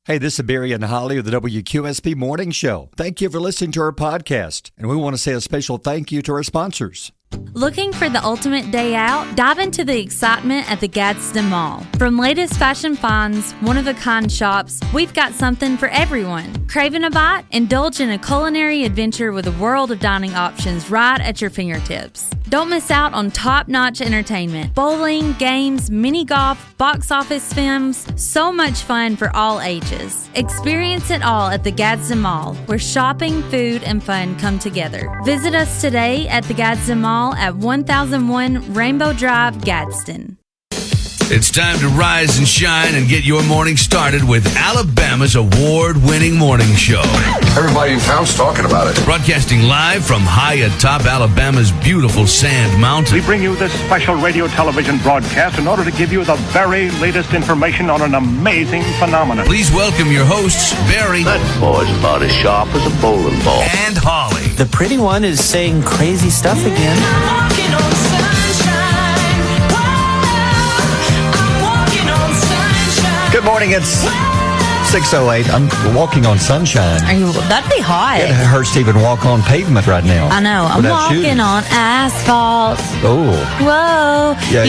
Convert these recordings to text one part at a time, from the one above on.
Hey, this is Barry and Holli of the WQSP Morning Show. Thank you for listening to our podcast, and we want to say a special thank you to our sponsors. Looking for the ultimate day out? Dive into the excitement at the Gadsden Mall. From latest fashion finds, one-of-a-kind shops, we've got something for everyone. Craving a bite? Indulge in a culinary adventure with a world of dining options right at your fingertips. Don't miss out on top-notch entertainment. Bowling, games, mini golf, box office films, so much fun for all ages. Experience it all at the Gadsden Mall, where shopping, food, and fun come together. Visit us today at the Gadsden Mall at 1001 Rainbow Drive, Gadsden. It's time to rise and shine and get your morning started with Alabama's award-winning morning show. Everybody in town's talking about it. Broadcasting live from high atop Alabama's beautiful Sand Mountain. We bring you this special radio television broadcast in order to give you the very latest information on an amazing phenomenon. Please welcome your hosts, Barry. That boy's about as sharp as a bowling ball. And Holli. The pretty one is saying crazy stuff again. Good morning, it's 6:08. I'm walking on sunshine. That'd be hot. It hurts to even walk on pavement right now. I know. I'm walking on asphalt. Oh. Whoa. Yeah,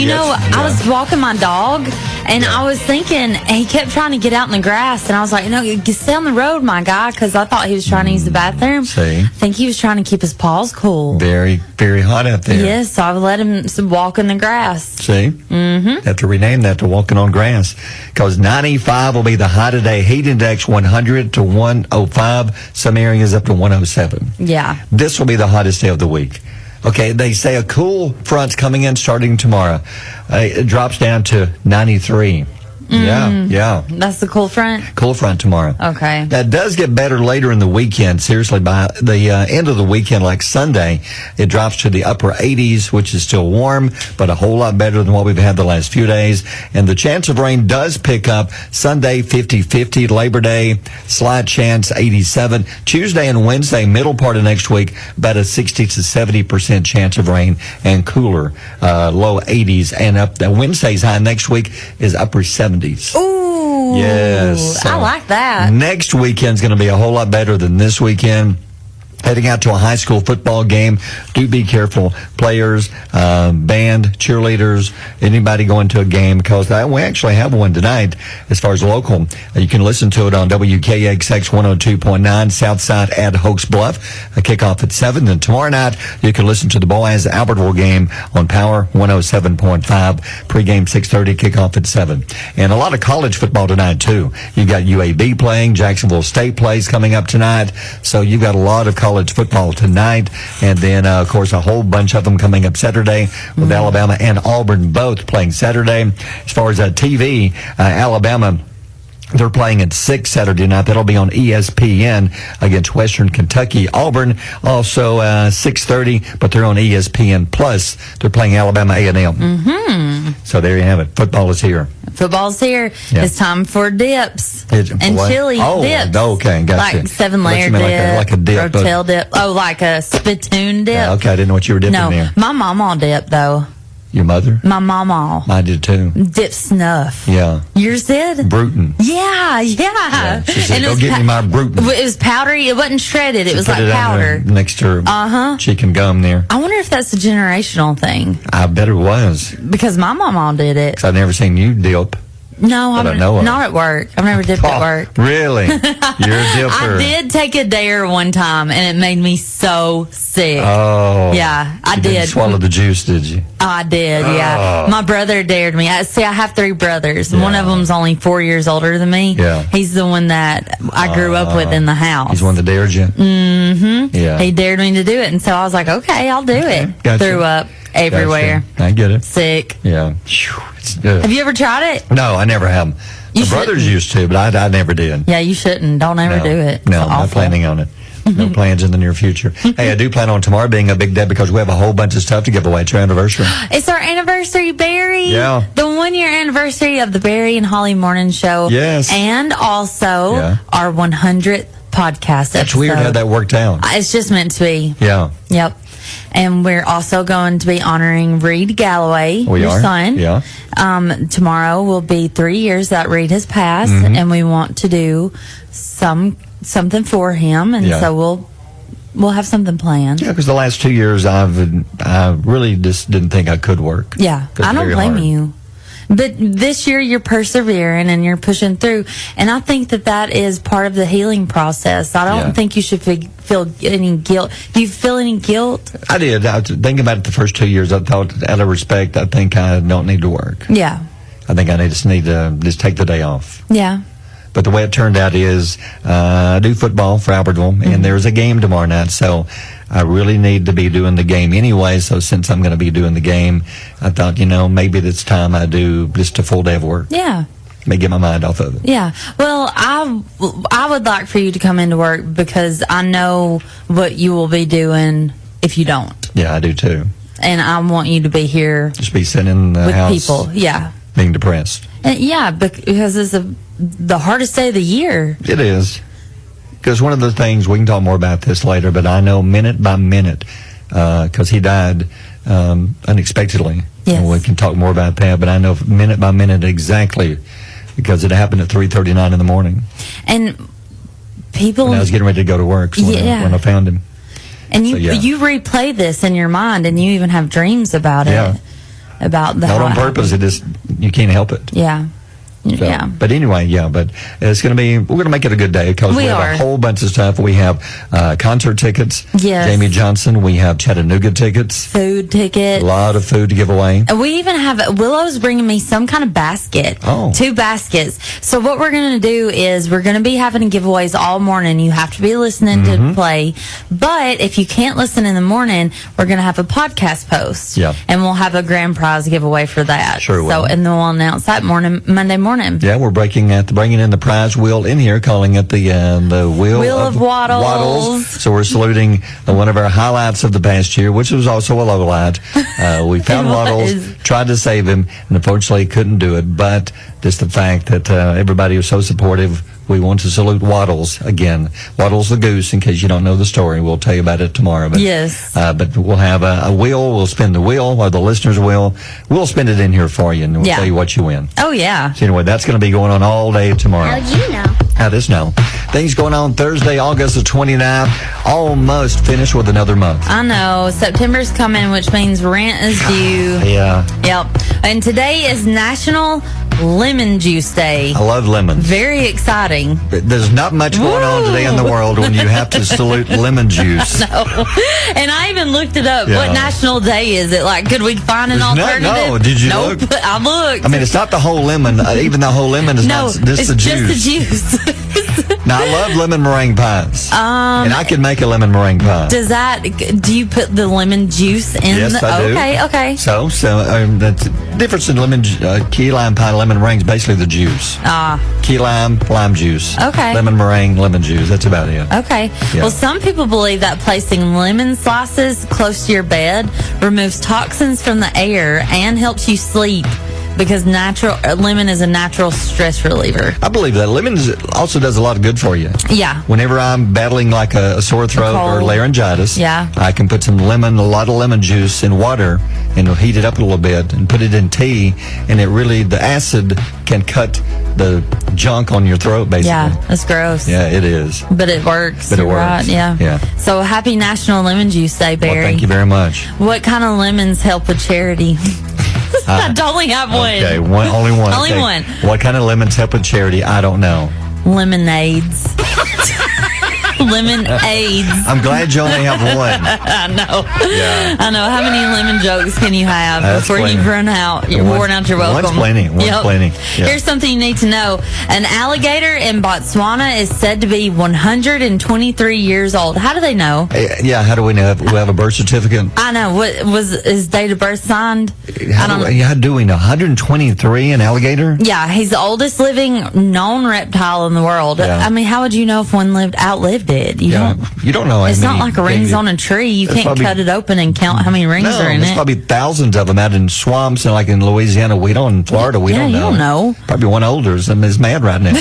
I was walking my dog, and I was thinking, he kept trying to get out in the grass, and I was like, you stay on the road, my guy, because I thought he was trying to use the bathroom. See? I think he was trying to keep his paws cool. Very, very hot out there. Yes, so I let him walk in the grass. See? Mm-hmm. Have to rename that to walking on grass, because 95 will be the high today. Heat index 100 to 105. Some areas up to 107. Yeah. This will be the hottest day of the week. Okay, they say a cool front's coming in starting tomorrow. It drops down to 93. Yeah. That's the cool front? Cool front tomorrow. Okay. That does get better later in the weekend. Seriously, by the end of the weekend, like Sunday, it drops to the upper 80s, which is still warm, but a whole lot better than what we've had the last few days. And the chance of rain does pick up Sunday, 50-50. Labor Day, slight chance, 87. Tuesday and Wednesday, middle part of next week, about a 60 to 70% chance of rain and cooler, low 80s. And up the Wednesday's high next week is upper 70s. Ooh. Yes. I like that. Next weekend's going to be a whole lot better than this weekend. Heading out to a high school football game, do be careful. Players, band, cheerleaders, anybody going to a game, because we actually have one tonight as far as local. You can listen to it on WKXX 102.9 Southside at Hoax Bluff. A kickoff at 7. Then tomorrow night, you can listen to the Boaz Albertville game on Power 107.5. Pregame 6:30, kickoff at 7. And a lot of college football tonight, too. You've got UAB playing, Jacksonville State plays coming up tonight. So you've got a lot of college football tonight, and then of course a whole bunch of them coming up Saturday with Alabama and Auburn both playing Saturday. As far as TV, Alabama, they're playing at 6 Saturday night. That'll be on ESPN against Western Kentucky. Auburn also 6:30, but they're on ESPN Plus. They're playing Alabama A&M. Mm-hmm. So there you have it. Football is here. Football's here. Yeah. It's time for dips and chili dips. Okay, gotcha. Like 7-layer dip, like a dip, rotel dip. Oh, like a spittoon dip. Yeah, okay, I didn't know what you were dipping there. No, my mama dip though. Your mother? My mama. I did too. Dip snuff. Yeah. Yours did? Bruton. Yeah. She said, go get me my Bruton. It was powdery. It wasn't shredded. It was like powder. Next to her chicken gum there. I wonder if that's a generational thing. I bet it was. Because my mama did it. Because I've never seen you dip. No, not at work. I've never dipped at work. Really? You're a dipper. I did take a dare one time, and it made me so sick. Oh. Yeah, I did. Didn't swallow the juice, did you? I did, yeah. My brother dared me. I have 3 brothers. Yeah. One of them's only 4 years older than me. Yeah. He's the one that I grew up with in the house. He's the one that dared you? Mm-hmm. Yeah. He dared me to do it, and so I was like, okay, I'll do it. Gotcha. Threw up everywhere. Gotcha. I get it. Sick. Yeah. Have you ever tried it? No, I never have. My brothers used to, but I never did. Yeah, you shouldn't. Don't ever do it. No, I'm not planning on it. No plans in the near future. Hey, I do plan on tomorrow being a big day because we have a whole bunch of stuff to give away. It's our anniversary. It's our anniversary, Barry. Yeah. The 1-year anniversary of the Barry and Holli Morning Show. Yes. And also our 100th podcast episode. That's weird how that worked out. It's just meant to be. Yeah. Yep. And we're also going to be honoring Reid Galloway, We your are? son. Yeah. Tomorrow will be 3 years that Reid has passed, and we want to do something for him, and Yeah. so we'll have something planned. Yeah, because the last 2 years I really just didn't think I could work. Yeah, It's I don't very blame hard. you. But this year you're persevering and you're pushing through, and I think that is part of the healing process. I don't Yeah. think you should feel any guilt. Do you feel any guilt? I did. I was thinking about it the first 2 years. I thought, out of respect, I think I don't need to work. Yeah, I think I just need to just take the day off. yeah. But the way it turned out is I do football for Albertville, and there's a game tomorrow night, so I really need to be doing the game anyway. So since I'm going to be doing the game, I thought, maybe it's time I do just a full day of work. Yeah. May get my mind off of it. Yeah. Well, I would like for you to come into work because I know what you will be doing if you don't. Yeah, I do too. And I want you to be here Just be sitting in the with house people. Yeah. being depressed. And yeah, because it's the hardest day of the year. It is. Because one of the things, we can talk more about this later, but I know minute by minute, because he died unexpectedly. Yes. And we can talk more about that, but I know minute by minute exactly, because it happened at 3:39 in the morning. And people... And I was getting ready to go to work when I found him. And So, yeah. you replay this in your mind, and you even have dreams about Yeah. it. About the Not how on it purpose, happened. you can't help it. Yeah. So, Yeah. But anyway, but we're going to make it a good day because we have are. a whole bunch of stuff. We have concert tickets. Yes. Jamie Johnson. We have Chattanooga tickets. Food tickets. A lot of food to give away. And we even have Willow's bringing me some kind of basket. Oh. 2 baskets. So what we're going to do is we're going to be having giveaways all morning. You have to be listening to play. But if you can't listen in the morning, we're going to have a podcast post. Yeah. And we'll have a grand prize giveaway for that. Sure will. So and then we'll announce that Monday morning. Yeah, we're bringing in the prize wheel in here, calling it the wheel of Waddles. So we're saluting one of our highlights of the past year, which was also a low light. We found It Waddles, was. tried to save him, and unfortunately couldn't do it. But just the fact that everybody was so supportive. We want to salute Waddles again. Waddles the goose, in case you don't know the story. We'll tell you about it tomorrow. But, Yes. But we'll have a wheel. We'll spin the wheel, or the listeners will. We'll spin it in here for you, and we'll Yeah. tell you what you win. Oh, yeah. So anyway, that's going to be going on all day tomorrow. How'd you know? How does know? Things going on Thursday, August the 29th. Almost finished with another month. I know. September's coming, which means rent is due. Yeah, Yep. And today is National Lemon Juice Day. I love lemons. Very exciting. There's not much going on today in the world when you have to salute lemon juice. And I even looked it up. Yeah. What national day is it? Like, could we find an There's alternative? no- did you nope. look? I looked. I mean, it's not the whole lemon. Even the whole lemon is no, not just it's the juice. just the juice. Now, I love lemon meringue pies. And I can make a lemon meringue pie. Do you put the lemon juice in? Yes, I do. Okay. So the difference in lemon key lime pie and lemon meringue is basically the juice. Key lime juice. Okay. Lemon meringue, lemon juice. That's about it. Okay. Yeah. Well, some people believe that placing lemon slices close to your bed removes toxins from the air and helps you sleep because lemon is a natural stress reliever. I believe that. Lemon also does a lot of good for you. Yeah. Whenever I'm battling like a sore throat or cold. laryngitis, Yeah. I can put a lot of lemon juice in water and heat it up a little bit and put it in tea, and the acid can cut the junk on your throat, basically. Yeah, that's gross. Yeah, it is. But it works. But it You're right, works. yeah. Yeah. So happy National Lemon Juice Day, Barry. Well, thank you very much. What kind of lemons help with charity? I only have one. Okay, only one. Only Okay. one. What kind of lemons help with charity? I don't know. Lemonades. Lemonades. I'm glad you only have one. I know. Yeah. I know. How many lemon jokes can you have That's before plenty. you've run out? You're One's- worn out your welcome. one's plenty. One's plenty. Yeah. Here's something you need to know. An alligator in Botswana is said to be 123 years old. How do they know? Yeah, how do we know? We have a birth certificate. I know. What was his date of birth signed? How do we know? 123, an alligator? Yeah, he's the oldest living known reptile in the world. Yeah. I mean, how would you know if one outlived it? You don't. You don't know. It's not like rings on a tree. You It's can't probably- cut it open and count how many rings No, are in there's it. probably thousands of them out in swamps and like in Louisiana. We don't. In Florida, we Yeah, don't know. you don't know. Probably one older is mad right now.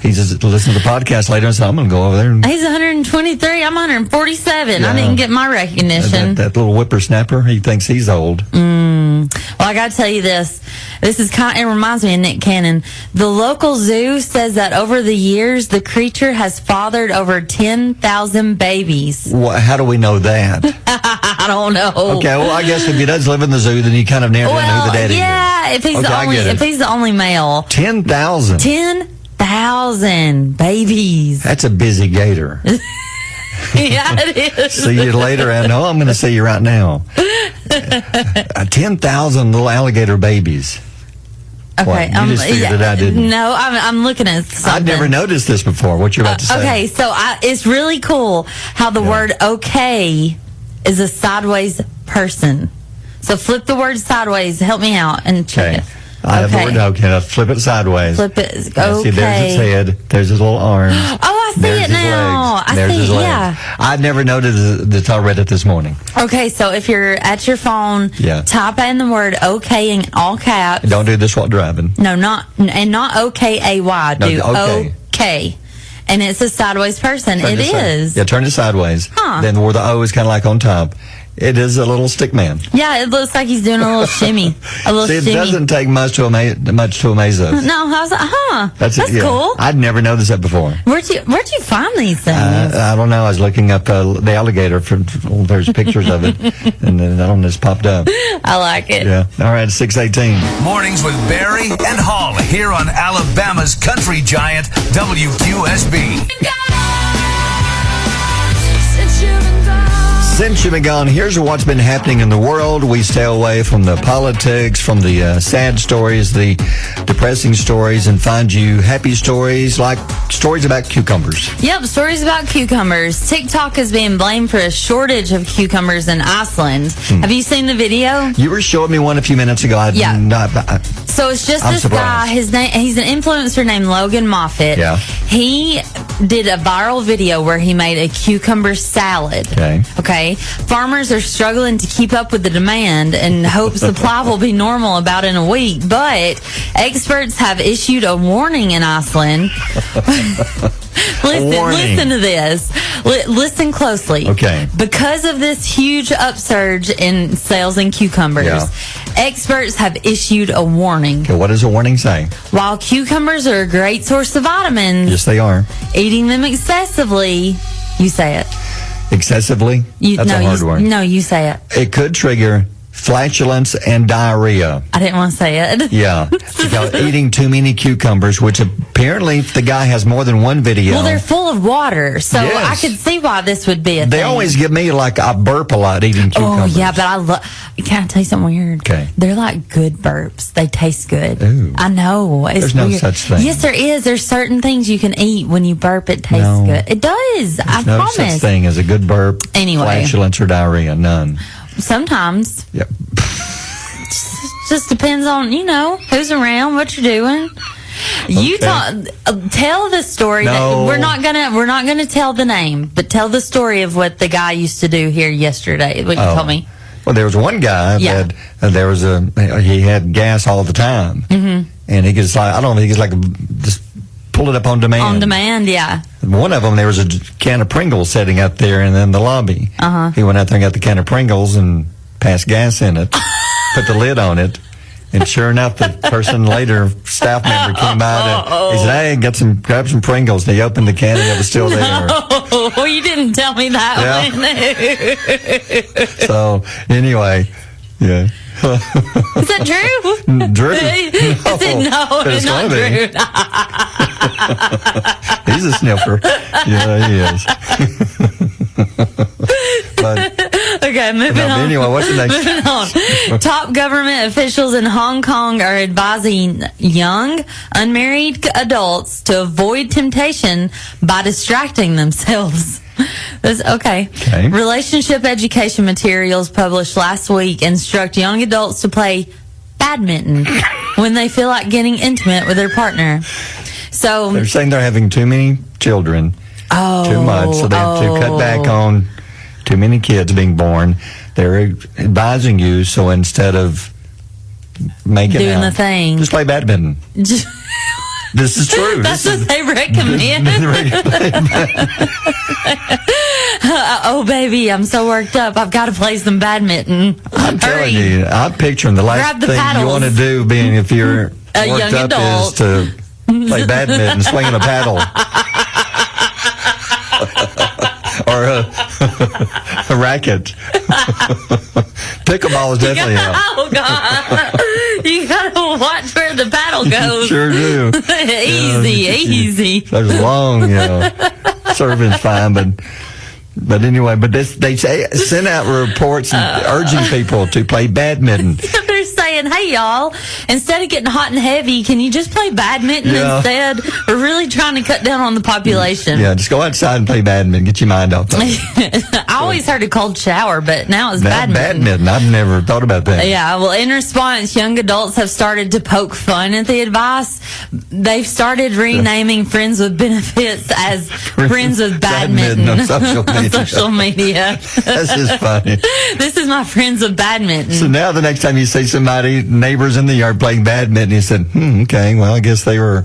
He just listened to the podcast later and said, I'm going to go over there. And He's 123. I'm 147. Yeah. I didn't get my recognition. that little whippersnapper, he thinks he's old. Well, I got to tell you this. This is it reminds me of Nick Cannon. The local zoo says that over the years, the creature has fathered over 10,000 babies. How do we know that? I don't know. Okay, well, I guess if he does live in the zoo, then you kind of narrow down who the daddy is. Yeah, if he's if he's the only male. 10,000. 10,000 babies. That's a busy gator. Yeah, it is. See you later. I know I'm going to see you right now. 10,000 little alligator babies. Okay, you just figured it out, didn't you? No, I'm looking at something. I've never noticed this before. What you're about to say? Okay, so it's really cool how the word "okay" is a sideways person. So flip the word sideways. Help me out and check it. I have the word okay. Now flip it sideways. Flip it. Okay. See, there's his head. There's his little arms. Oh, I see there's it now. His legs. There's his legs. Yeah. I've never noticed until I read it this morning. Okay, so if you're at your phone, type in the word "okay" in all caps. Don't do this while driving. No, not O-K-A-Y. Do okay. And it's a sideways person. It is. Yeah, turn it sideways. Then where the O is kind of like on top. It is a little stick man. Yeah, it looks like he's doing a little shimmy. It doesn't take much to amaze us. No, I was like, that's cool. I'd never noticed that before. Where'd you find these things? I don't know. I was looking up the alligator. There's pictures of it, and then that one just popped up. I like it. Yeah. All right, 6:18. Mornings with Barry and Holli here on Alabama's country giant WQSB. Since you've been gone, here's what's been happening in the world. We stay away from the politics, from the sad stories, the depressing stories, and find you happy stories, like stories about cucumbers. Yep, stories about cucumbers. TikTok is being blamed for a shortage of cucumbers in Iceland. Have you seen the video? You were showing me one a few minutes ago. So it's just this guy. He's an influencer named Logan Moffat. Yeah. He did a viral video where he made a cucumber salad. Okay. Farmers are struggling to keep up with the demand and hope supply will be normal about in a week. But experts have issued a warning in Iceland. Listen to this. Listen closely. Okay. Because of this huge upsurge in sales in cucumbers, experts have issued a warning. Okay, what does the warning say? While cucumbers are a great source of vitamins, yes, they are. Eating them excessively, you say it. Excessively? That's a hard word. No, you say it. It could trigger flatulence and diarrhea. I didn't want to say it. Yeah. Because eating too many cucumbers, which apparently the guy has more than one video. Well, they're full of water, so I could see why this would be a thing. They always give me like I burp a lot eating cucumbers. Oh, yeah, but can I tell you something weird? Okay. They're like good burps. They taste good. Ooh. I know. There's no such thing. Yes, there is. There's certain things you can eat when you burp. It tastes good. It does. I promise. No such thing as a good burp, flatulence, or diarrhea. None. Sometimes. Yep. Just depends on, who's around, what you're doing. You tell the story. No. We're not gonna tell the name, but tell the story of what the guy used to do here yesterday. What you told me. Well, there was one guy that he had gas all the time, and he gets just pull it up on demand. On demand, yeah. One of them, there was a can of Pringles sitting out there in the lobby. He went out there and got the can of Pringles and passed gas in it, put the lid on it, and sure enough, the person later, staff member, came by and he said, "Hey, grab some Pringles." And he opened the can and it was still there. Oh, you didn't tell me that one. So, anyway, yeah. Is that true? Drew? No, it's not Drew. He's a sniffer. Yeah, he is. Okay, moving on. Anyway, what's the next? Moving on. Top government officials in Hong Kong are advising young, unmarried adults to avoid temptation by distracting themselves. Okay. Relationship education materials published last week instruct young adults to play badminton when they feel like getting intimate with their partner. So they're saying they're having too many children, too much, so they have to cut back on too many kids being born. They're advising you, so instead of making doing the thing, just play badminton. This is true. That's what they recommend. Oh, baby, I'm so worked up. I've got to play some badminton. I'm telling you, I'm picturing the last Grab the thing paddles. you want to do, being if you're A worked young up, adult. is to play badminton, swinging a paddle, or a racket. Pickleball is definitely out. Oh, God. You got to watch where the paddle goes. Sure do. Easy. There's long, serving's fine, but anyway, they send out reports urging people to play badminton. They're saying, hey, y'all, instead of getting hot and heavy, can you just play badminton instead? We're really trying to cut down on the population. Yeah, just go outside and play badminton. Get your mind off of it. I always heard a cold shower, but now it's badminton. I've never thought about that. Yeah, well, in response, young adults have started to poke fun at the advice. They've started renaming Friends with Benefits as Friends with Badminton on social media. social media. That's just funny. This is my Friends with Badminton. So now the next time you see somebody, neighbors in the yard playing badminton, you said, okay, well, I guess they were...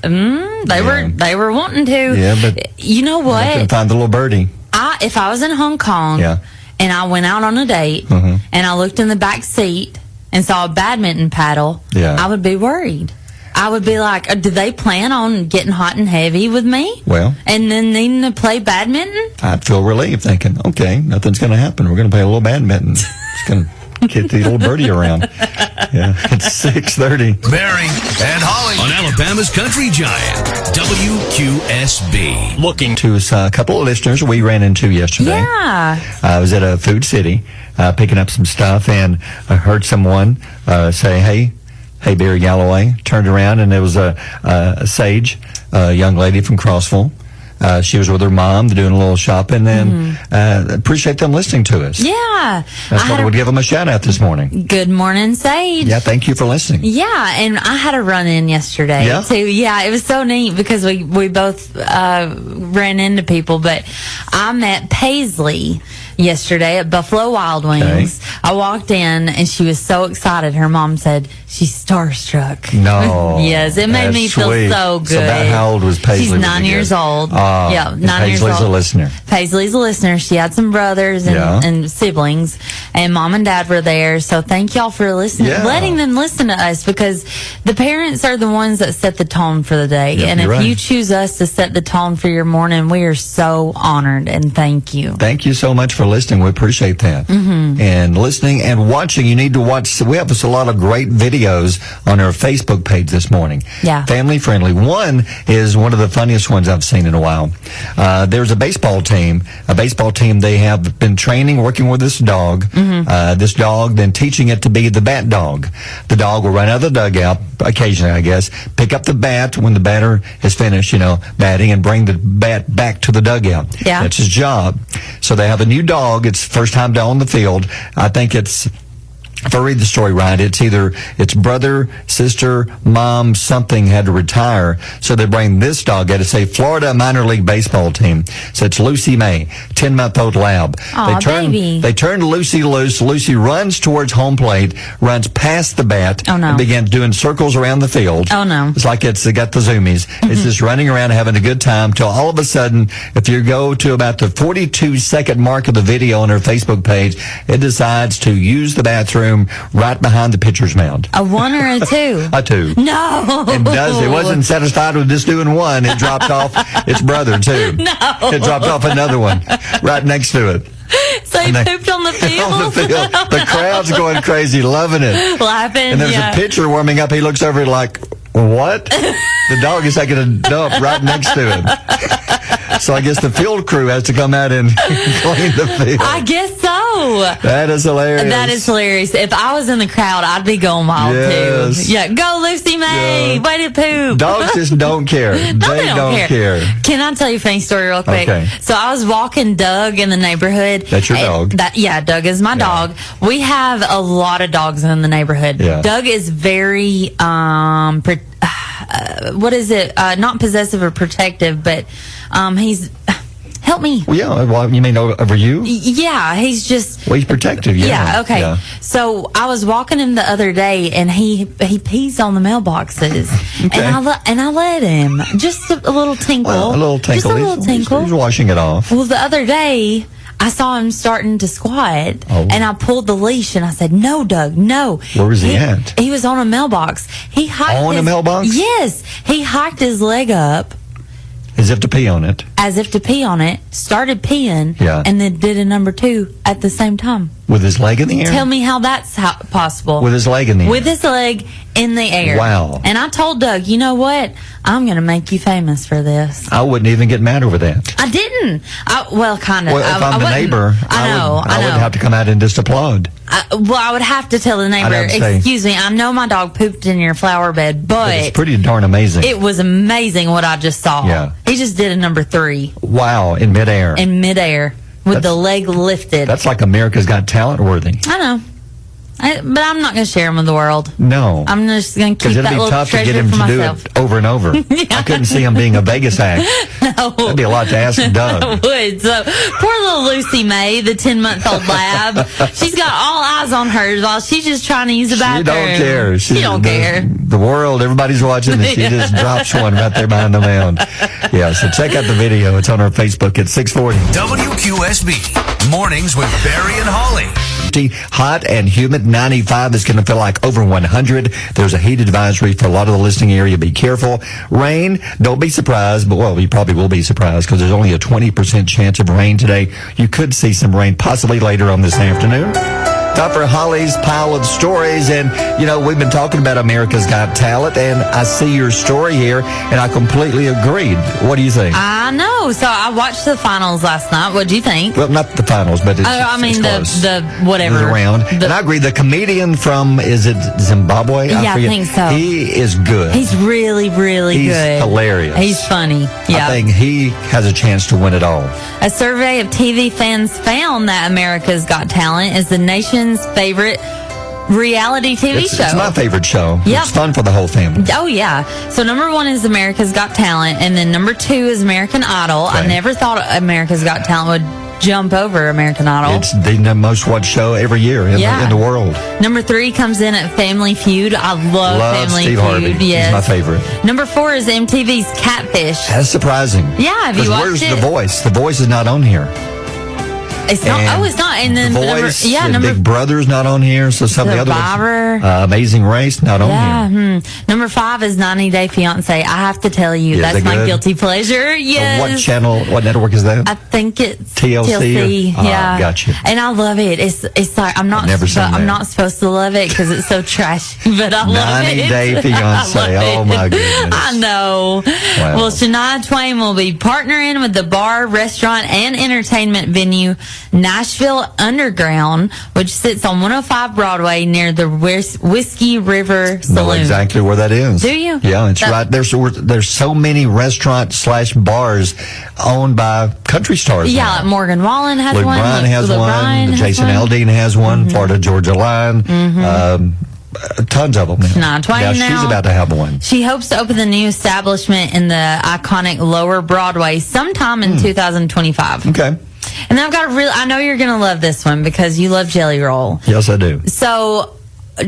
They were wanting to. Yeah, but... You know what? I couldn't find the little birdie. If I was in Hong Kong and I went out on a date and I looked in the back seat and saw a badminton paddle, I would be worried. I would be like, do they plan on getting hot and heavy with me? Well. And then needing to play badminton? I'd feel relieved thinking, okay, nothing's going to happen. We're going to play a little badminton. It's going to get the little birdie around. Yeah, it's 6:30. Barry and Holli on Alabama's Country Giant, WQSB. Looking to a couple of listeners we ran into yesterday. Yeah. I was at a food city picking up some stuff, and I heard someone say, hey, Barry Galloway. Turned around, and there was a Sage, a young lady from Crossville. She was with her mom doing a little shopping, and appreciate them listening to us. Yeah. I thought I would give them a shout out this morning. Good morning, Sage. Yeah, thank you for listening. Yeah, and I had a run-in yesterday, too. Yeah, it was so neat because we both ran into people, but I met Paisley yesterday at Buffalo Wild Wings. Okay. I walked in, and she was so excited. Her mom said she's starstruck. No. Yes, it made me feel so good. So about how old was Paisley? She's 9 years old. Yeah, 9 years old. Paisley's a listener. Paisley's a listener. She had some brothers and siblings, and mom and dad were there. So thank y'all for listening, letting them listen to us, because the parents are the ones that set the tone for the day. And if you choose us to set the tone for your morning, we are so honored, and thank you. Thank you so much for listening. We appreciate that. And listening and watching, you need to watch. We have a lot of great videos on our Facebook page this morning. Yeah. Family friendly. One is one of the funniest ones I've seen in a while. There's a baseball team. They have been training, working with this dog. This dog, then teaching it to be the bat dog. The dog will run out of the dugout, occasionally, I guess, pick up the bat when the batter is finished, batting, and bring the bat back to the dugout. Yeah. That's his job. So they have a new dog. It's first time down on the field. I think it's, if I read the story right, it's brother, sister, mom, something had to retire. So they bring this dog out to say Florida minor league baseball team. So it's Lucy May, 10-month-old lab. Aw, baby. They turn Lucy loose. Lucy runs towards home plate, runs past the bat, and begins doing circles around the field. Oh, no. It's like it's got the zoomies. It's just running around having a good time till all of a sudden, if you go to about the 42-second mark of the video on her Facebook page, it decides to use the bathroom right behind the pitcher's mound. A one or a two? A two. No. It wasn't satisfied with just doing one. It dropped off its brother, too. No. It dropped off another one right next to it. So he pooped on the field? On the field. The crowd's going crazy, loving it. Laughing, and there's a pitcher warming up. He looks over like, what? The dog is taking a dump right next to him. So I guess the field crew has to come out and clean the field. I guess so. That is hilarious. That is hilarious. If I was in the crowd, I'd be going wild, too. Yeah, go Lucy May. Yeah. Way to poop. Dogs just don't care. They don't care. Can I tell you a funny story real quick? Okay. So I was walking Doug in the neighborhood. That's your dog? Doug is my dog. We have a lot of dogs in the neighborhood. Yeah. Doug is very, what is it? Not possessive or protective, but he's Help me. Well, yeah. Well, you mean over you? Yeah, he's just. Well, he's protective. Yeah, okay. Yeah. So I was walking him the other day, and he pees on the mailboxes, Okay. and I let him just a little tinkle. Well, a little tinkle. Just a little tinkle. He's washing it off. Well, the other day, I saw him starting to squat, Oh. and I pulled the leash, and I said, "No, Doug, no." Where was he at? He was on a mailbox. He hiked On a mailbox? Yes, he hiked his leg up As if to pee on it. as if to pee on it, started peeing, Yeah. and then did a number 2 at the same time. With his leg in the air? Tell me how that's possible. With his leg in the air? With his leg in the air. Wow. And I told Doug, you know what? I'm going to make you famous for this. I wouldn't even get mad over that. I didn't. Well, kind of. Well, if I'm the wouldn't. neighbor, I know. I would have to come out and just applaud. I would have to tell the neighbor, have to say- excuse me, I know my dog pooped in your flower bed, But it's but pretty darn amazing. it was amazing what I just saw. Yeah. He just did a number 3 Wow, in midair. in midair with the leg lifted. That's like America's Got Talent worthy. I know. But I'm not going to share them with the world. No. I'm just going to Because keep it'd that be little tough to treasure get him for to myself. do it over and over. I couldn't see him being a Vegas act. No. That'd be a lot to ask Doug. I would. So poor little Lucy May, the 10-month-old lab, she's got all eyes on hers while she's just trying to use the She bathroom. don't care. She don't care. The world, everybody's watching, and she just drops one right there behind the mound. Yeah, so check out the video. It's on our Facebook at 640. WQSB. Mornings with Barry and Holly. Hot and humid. 95 is going to feel like over 100. There's a heat advisory for a lot of the listening area. Be careful. Rain, don't be surprised, but well, you probably will be surprised because there's only a 20% chance of rain today. You could see some rain possibly later on this afternoon. Time for Holly's Pile of Stories. And, you know, we've been talking about America's Got Talent, and I see your story here, and I completely agreed. What do you think? I know. So I watched the finals last night. What do you think? Well, not the finals, but it's, I mean, it's close. the whatever. It was around. And I agree. The comedian from, is it Zimbabwe? Yeah, I forget. think so. He is good. He's really, really He's good. hilarious. He's funny. Yeah. I think he has a chance to win it all. A survey of TV fans found that America's Got Talent is the nation's favorite reality TV show. It's my favorite show. Yep. It's fun for the whole family. Oh, yeah. So number 1 is America's Got Talent, and then number 2 is American Idol. Okay. I never thought America's Got Talent would jump over American Idol. It's the most watched show every year in the world. Number 3 comes in at Family Feud. I love Family Steve Feud. Harvey. Yes. He's my favorite. Number 4 is MTV's Catfish. That's surprising. Yeah, have you 'Cause watched where's it? The Voice? The Voice is not on here. It's not. And Oh, it's not. And then The number, Voice, yeah, and number Big Brother's not on here. So some of the other Survivor. ones. Amazing Race, not on Yeah. here. Number 5 is 90 Day Fiance. I have to tell you, Is that's it my good? guilty pleasure. Yes. What channel, what network is that? I think it's TLC? Yeah, Gotcha. And I love it. It's like I'm not. I've never seen that. I'm not supposed to love it because it's so trashy, but I love it. 90 Day Fiance. I love Oh, it. my goodness. I know. Wow. Well, Shania Twain will be partnering with the bar, restaurant, and entertainment venue Nashville Underground, which sits on 105 Broadway near the Whiskey River Know Saloon. exactly where that is. Do you? Yeah, it's right. There's so many restaurants/bars owned by country stars. Yeah, now. like Morgan Wallen has Luke one. Bryan has Luke one. Bryan has Jason one. Aldean has one. Florida Georgia Line. Tons of them. Shania Twain Yeah, now. she's about to have one. She hopes to open the new establishment in the iconic Lower Broadway sometime in 2025. Okay. And I've got I know you're going to love this one because you love Jelly Roll. Yes, I do. So,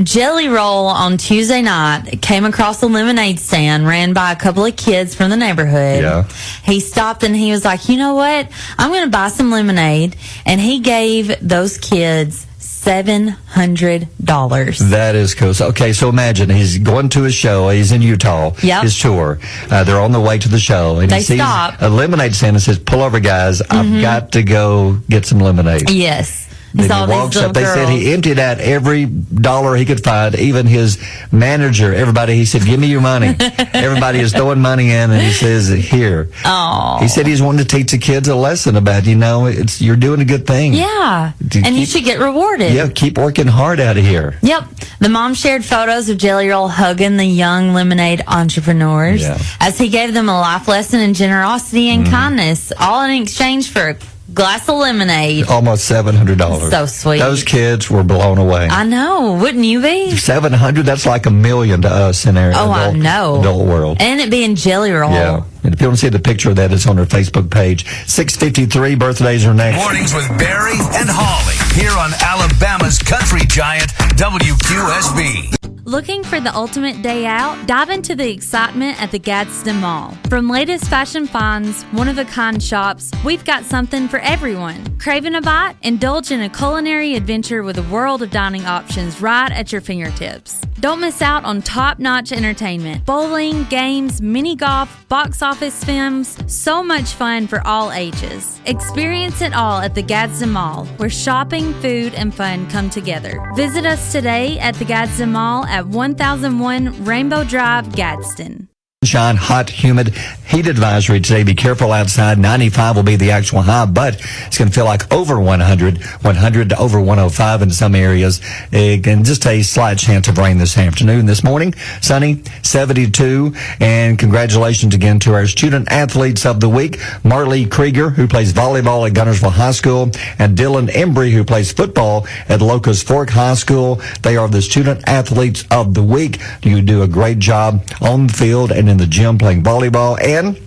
Jelly Roll on Tuesday night came across a lemonade stand ran by a couple of kids from the neighborhood. Yeah. He stopped and he was like, you know what? I'm going to buy some lemonade. And he gave those kids $700. That is cool. So, okay, so imagine he's going to his show. He's in Utah. Yep. His tour. They're on the way to the show, and They he sees stop. a lemonade stand and says, "Pull over, guys! I've got to go get some lemonade." Yes. Then Saw he these walks little up. They said girls. he emptied out every dollar he could find, even his manager, everybody. He said, "Give me your money." Everybody is throwing money in, and he says, "Here." Oh. He said he's wanting to teach the kids a lesson about, you're doing a good thing. Yeah. And you should get rewarded. Yeah, keep working hard out of here. Yep. The mom shared photos of Jelly Roll hugging the young lemonade entrepreneurs Yeah. as he gave them a life lesson in generosity and kindness, all in exchange for glass of lemonade. Almost $700. So sweet. Those kids were blown away. I know. Wouldn't you be? $700, that's like $1 million to us in our I know. adult world. And it being jelly roll. Yeah. And if you want to see the picture of that, it's on our Facebook page. 6:53 birthdays are next. Mornings with Barry and Holli here on Alabama's country giant WQSB. Looking for the ultimate day out? Dive into the excitement at the Gadsden Mall. From latest fashion finds, one-of-a-kind shops, we've got something for everyone. Craving a bite? Indulge in a culinary adventure with a world of dining options right at your fingertips. Don't miss out on top-notch entertainment. Bowling, games, mini golf, box office films, so much fun for all ages. Experience it all at the Gadsden Mall, where shopping, food, and fun come together. Visit us today at the Gadsden Mall at 1001 Rainbow Drive, Gadsden. Sunshine, hot, humid, heat advisory today. Be careful outside. 95 will be the actual high, but it's going to feel like over 100 to over 105 in some areas. And just a slight chance of rain this afternoon. This morning, sunny, 72. And congratulations again to our student athletes of the week. Marley Krieger, who plays volleyball at Gunnersville High School, and Dylan Embry, who plays football at Locust Fork High School. They are the student athletes of the week. You do a great job on the field and in the gym playing volleyball, and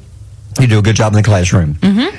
you do a good job in the classroom.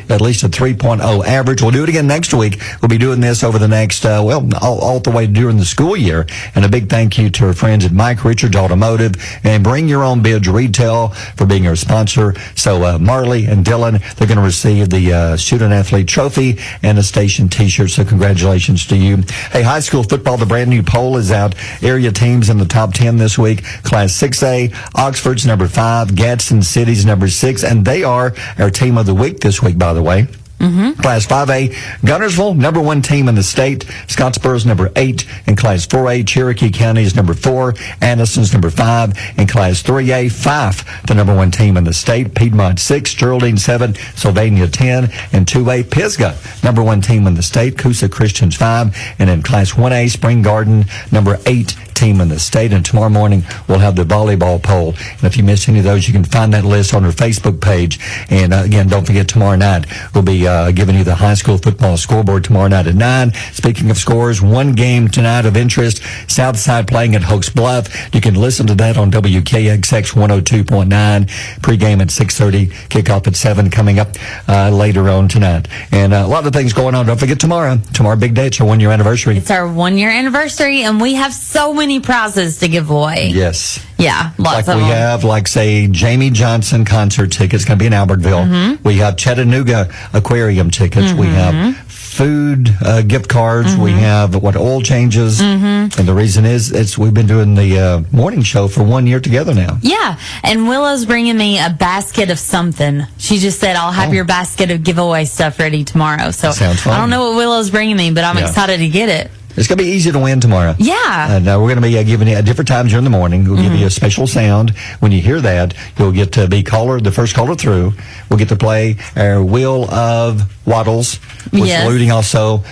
At least a 3.0 average. We'll do it again next week. We'll be doing this over the next, all the way during the school year. And a big thank you to our friends at Mike Richards Automotive and Bring Your Own Bids Retail for being our sponsor. So Marley and Dylan, they're going to receive the Student Athlete Trophy and a station T-shirt. So congratulations to you. Hey, high school football, the brand new poll is out. Area teams in the top 10 this week. Class 6A, Oxford's number 5, Gadsden City's number 6, and they are our team of the week this week, by the way. Class 5A, Gunnersville, number 1 team in the state. Scottsboro's number 8. In Class 4A, Cherokee County is number 4. Anderson's number 5. In Class 3A, Fife, the number 1 team in the state. Piedmont 6, Geraldine 7, Sylvania 10. In 2A, Pisgah, number 1 team in the state. Coosa Christians 5. And in Class 1A, Spring Garden, number 8 team in the state. And tomorrow morning, we'll have the volleyball poll. And if you missed any of those, you can find that list on our Facebook page. And again, don't forget, tomorrow night, we'll be giving you the high school football scoreboard tomorrow night at 9. Speaking of scores, one game tonight of interest, Southside playing at Hoax Bluff. You can listen to that on WKXX 102.9. Pregame at 6:30, kickoff at 7 coming up later on tonight. And a lot of things going on. Don't forget tomorrow, big day. It's our 1-year anniversary. It's our 1-year anniversary, and we have so many prizes to give away. Yes. Yeah, lots like of we them. have, like, say, Jamie Johnson concert tickets, going to be in Albertville. We have Chattanooga aquarium tickets. We have food gift cards. We have oil changes. And the reason is we've been doing the morning show for 1 year together now. Yeah, and Willow's bringing me a basket of something. She just said, I'll have your basket of giveaway stuff ready tomorrow. So Sounds fun. I don't know what Willow's bringing me, but I'm excited to get it. It's going to be easy to win tomorrow. Yeah. And we're going to be giving you at different times during the morning. We'll give you a special sound. When you hear that, you'll get to be the first caller through. We'll get to play our Wheel of Waddles. We're saluting also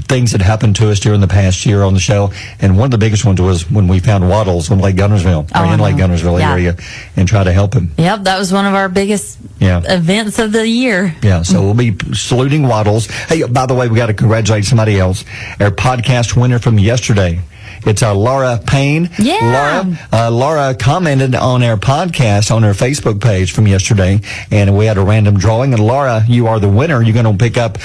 things that happened to us during the past year on the show. And one of the biggest ones was when we found Waddles on Lake Gunnersville, or in Lake Gunnersville area, and try to help him. Yep, that was one of our biggest events of the year. Yeah, so we'll be saluting Waddles. Hey, by the way, we got to congratulate somebody else. Our podcast winner from yesterday. It's Laura Payne. Yeah. Laura commented on our podcast on our Facebook page from yesterday, and we had a random drawing. And Laura, you are the winner. You're going to pick up,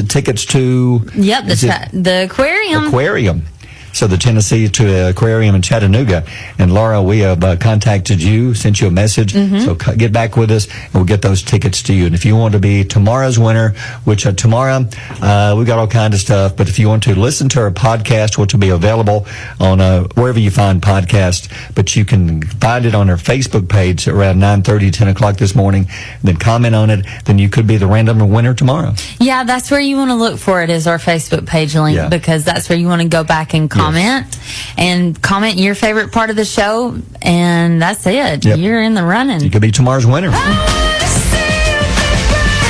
tickets to... Yep, the aquarium. Aquarium. So the Tennessee to Aquarium in Chattanooga. And Laura, we have contacted you, sent you a message. So get back with us, and we'll get those tickets to you. And if you want to be tomorrow's winner, which tomorrow we got all kinds of stuff. But if you want to listen to our podcast, which will be available on wherever you find podcasts, but you can find it on our Facebook page around 9:30, 10 o'clock this morning. And then comment on it. Then you could be the random winner tomorrow. Yeah, that's where you want to look for it, is our Facebook page link, because that's where you want to go back and comment and comment your favorite part of the show, and that's it. You're in the running. You could be tomorrow's winner.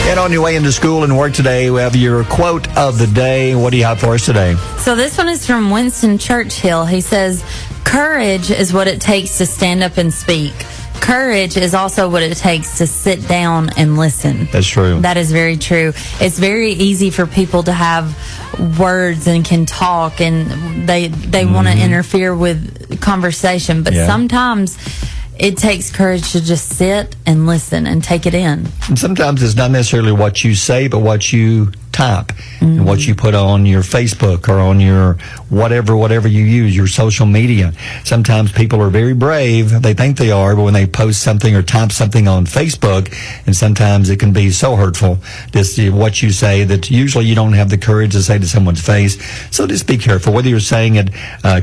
And on your way into school and work today, we have your quote of the day. What do you have for us today? So this one is from Winston Churchill. He says, "Courage is what it takes to stand up and speak. courage is also what it takes to sit down and listen. That's true. That is very true. It's very easy for people to have words and can talk, and they want to interfere with conversation, but sometimes it takes courage to just sit and listen and take it in. And sometimes it's not necessarily what you say, but what you type and what you put on your Facebook or on your whatever you use, your social media. Sometimes people are very brave. They think they are, but when they post something or type something on Facebook, and sometimes it can be so hurtful, just what you say, that usually you don't have the courage to say to someone's face. So just be careful. Whether you're saying it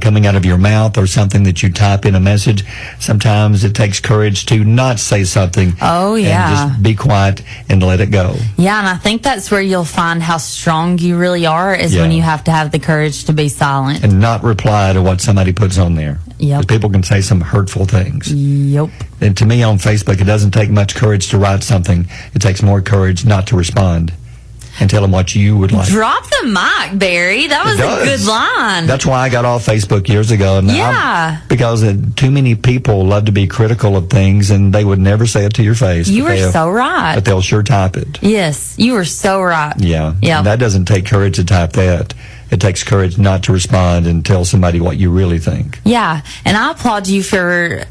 coming out of your mouth or something that you type in a message, sometimes it takes courage to not say something. Oh, yeah. And just be quiet and let it go. Yeah, and I think that's where you'll find how strong you really are is when you have to have the courage to be silent. And not reply to what somebody puts on there. Yep. 'Cause people can say some hurtful things. Yep. And to me on Facebook, it doesn't take much courage to write something. It takes more courage not to respond and tell them what you would like. Drop the mic, Barry. That was a good line. That's why I got off Facebook years ago. And Yeah. because too many people love to be critical of things, and they would never say it to your face. You were so right. But they'll sure type it. Yes, you were so right. Yeah. Yeah. And that doesn't take courage to type that. It takes courage not to respond and tell somebody what you really think. Yeah, and I applaud you for